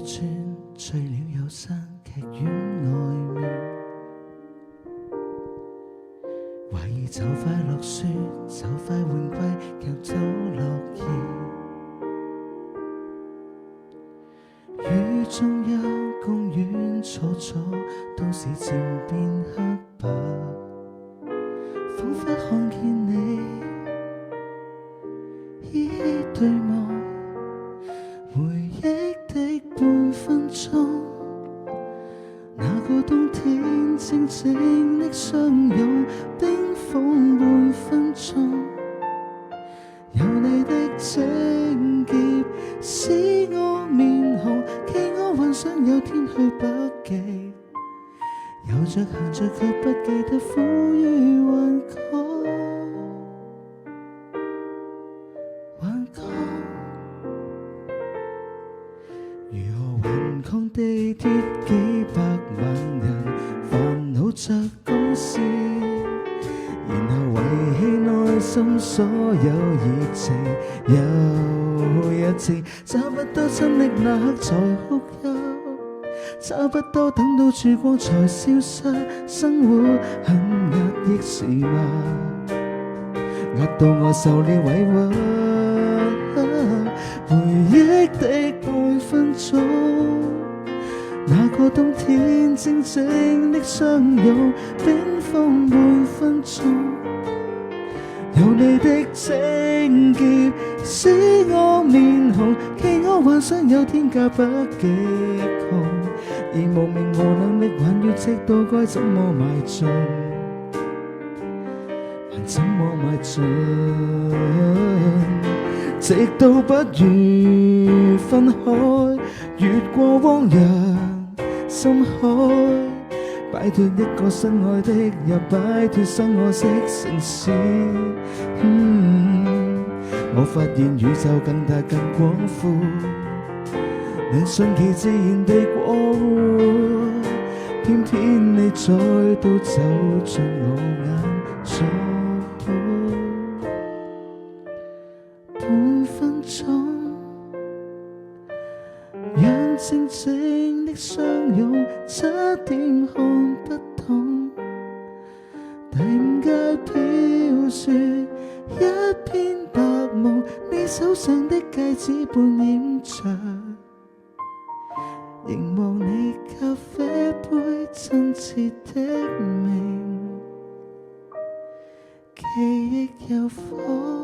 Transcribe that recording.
轉，醉了又散，劇院外面懷疑就快落雪，就快換季，夾到落葉。雨中央公園草草，都市漸變黑白，彷彿看見你依對望，回憶的半分鐘，那個冬天靜靜的相擁，冰封半分鐘，有你的情結使我面紅，企我幻想有天去北極，有着行着卻不記得苦與頑抗，頑抗。如何頑抗地鐵幾百萬人煩惱着公事，然後遺棄內心所有熱情，又一次找不到親昵那刻才哭泣，差不多等到曙光才消失，生活很壓抑是嗎？壓到我受了委屈，回憶的半分鐘，那個冬天靜靜的相擁，冰封半分鐘，有你的情結使我面紅，企我幻想有天嫁北極熊，而無名無能力還要赤道該怎麼邁進，還怎麼邁進，直到不願分開，越過汪洋深海，擺脫一個心愛的，又擺脫生我識城市。我發現宇宙更大更廣闊，能順其自然地過活，偏偏你再度走進我眼中。半分鐘，讓靜靜的相擁，差點看不懂。第五街飄雪，一片白霧，你手上的戒指半掩着，凝望你咖啡杯真切的名，記憶有火。